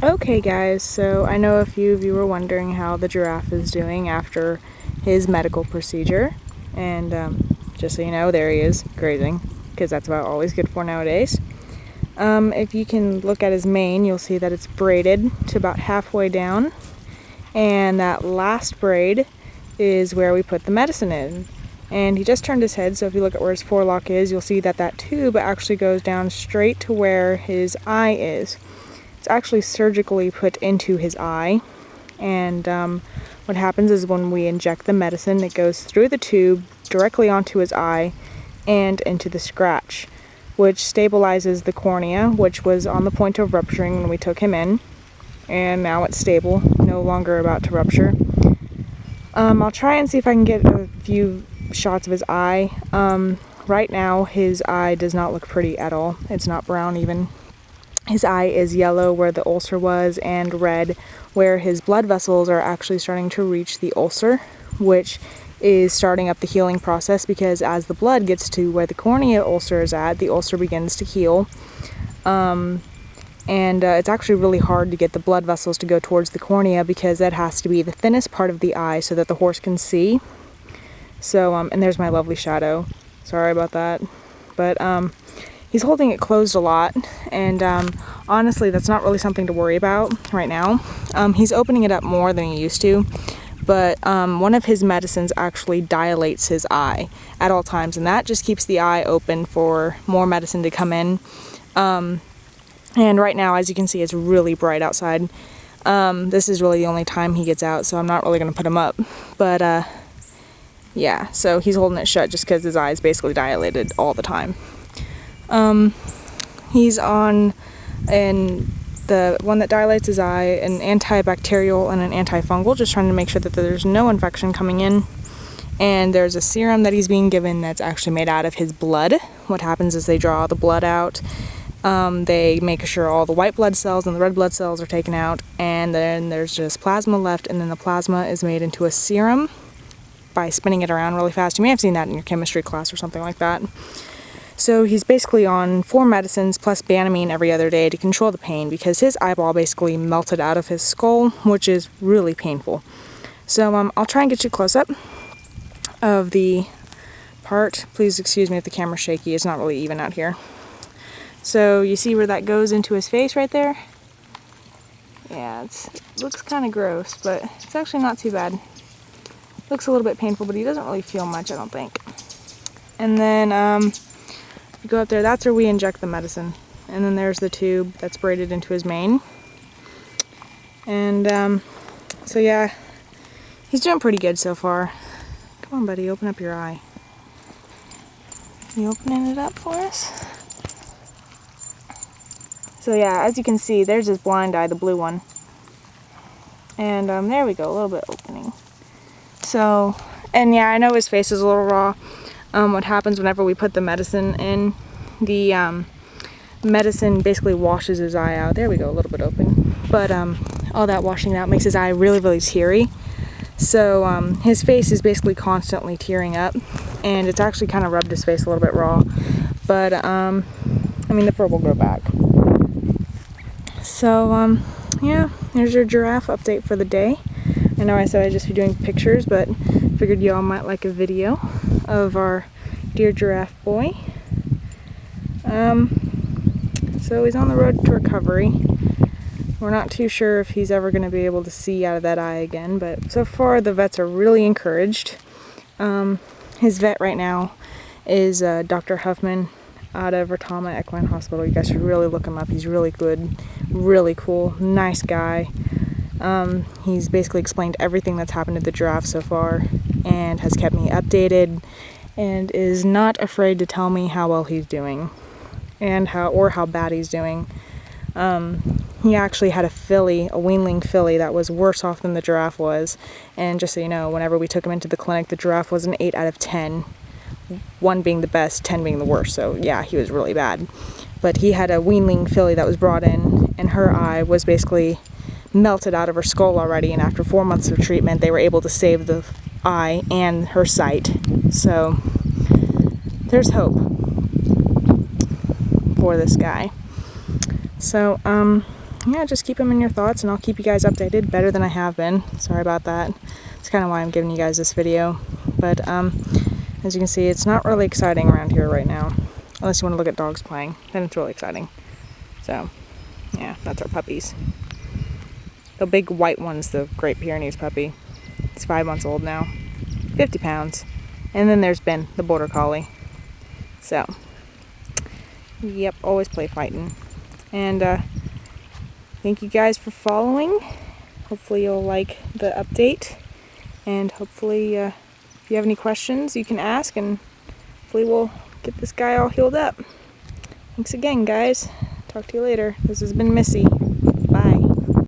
Okay guys, so I know a few of you were wondering how the giraffe is doing after his medical procedure, and just so you know, there he is, grazing, because that's about all he's good for nowadays. If you can look at his mane, you'll see that it's braided to about halfway down, and that last braid is where we put the medicine in. And he just turned his head, so if you look at where his forelock is, you'll see that that tube actually goes down straight to where his eye is. It's actually surgically put into his eye, and what happens is when we inject the medicine, it goes through the tube directly onto his eye and into the scratch, which stabilizes the cornea, which was on the point of rupturing when we took him in, and now it's stable, no longer about to rupture. I'll try and see if I can get a few shots of his eye. Right now his eye does not look pretty at all. It's not brown even. His eye is yellow where the ulcer was and red where his blood vessels are actually starting to reach the ulcer, which is starting up the healing process, because as the blood gets to where the cornea ulcer is at, the ulcer begins to heal. It's actually really hard to get the blood vessels to go towards the cornea, because that has to be the thinnest part of the eye so that the horse can see. So, and there's my lovely shadow. Sorry about that. But, he's holding it closed a lot, and honestly, that's not really something to worry about right now. He's opening it up more than he used to, but one of his medicines actually dilates his eye at all times, and that just keeps the eye open for more medicine to come in. And right now, as you can see, it's really bright outside. This is really the only time he gets out, so I'm not really going to put him up. But yeah, so he's holding it shut just because his eye is basically dilated all the time. He's on the one that dilates his eye, an antibacterial and an antifungal, just trying to make sure that there's no infection coming in. And there's a serum that he's being given that's actually made out of his blood. What happens is they draw the blood out, they make sure all the white blood cells and the red blood cells are taken out, and then there's just plasma left, and then the plasma is made into a serum by spinning it around really fast. You may have seen that in your chemistry class or something like that. So he's basically on 4 medicines plus Banamine every other day to control the pain, because his eyeball basically melted out of his skull, which is really painful. So I'll try and get you a close-up of the part. Please excuse me if the camera's shaky. It's not really even out here. So you see where that goes into his face right there? Yeah, it looks kind of gross, but it's actually not too bad. Looks a little bit painful, but he doesn't really feel much, I don't think. And then you go up there, that's where we inject the medicine. And then there's the tube that's braided into his mane. And so yeah, he's doing pretty good so far. Come on, buddy, open up your eye. You opening it up for us? So yeah, as you can see, there's his blind eye, the blue one. And there we go, a little bit opening. So, and yeah, I know his face is a little raw. What happens whenever we put the medicine in, the medicine basically washes his eye out. There we go, a little bit open. But all that washing out makes his eye really, really teary. So his face is basically constantly tearing up, and it's actually kind of rubbed his face a little bit raw. But I mean, the fur will grow back. So yeah, there's your giraffe update for the day. I know I said I'd just be doing pictures, but figured y'all might like a video of our dear giraffe boy. So he's on the road to recovery. We're not too sure if he's ever going to be able to see out of that eye again, but so far the vets are really encouraged. His vet right now is Dr. Huffman out of Rotama Equine Hospital. You guys should really look him up. He's really good, really cool, nice guy. He's basically explained everything that's happened to the giraffe so far and has kept me updated and is not afraid to tell me how well he's doing and how bad he's doing. He actually had a weanling filly that was worse off than the giraffe was, and just so you know, whenever we took him into the clinic, the giraffe was an 8 out of 10, 1 being the best, 10 being the worst. So yeah, he was really bad. But he had a weanling filly that was brought in, and her eye was basically melted out of her skull already, and after 4 months of treatment they were able to save the eye and her sight. So there's hope for this guy. So yeah, just keep them in your thoughts, and I'll keep you guys updated better than I have been. Sorry about that. It's kind of why I'm giving you guys this video. But as you can see, it's not really exciting around here right now, unless you want to look at dogs playing. Then it's really exciting. So yeah, that's our puppies. The big white one's the Great Pyrenees puppy. He's 5 months old now, 50 pounds. And then there's Ben, the Border Collie. So, yep, always play fighting. And thank you guys for following. Hopefully you'll like the update. And hopefully if you have any questions, you can ask, and hopefully we'll get this guy all healed up. Thanks again, guys. Talk to you later. This has been Missy.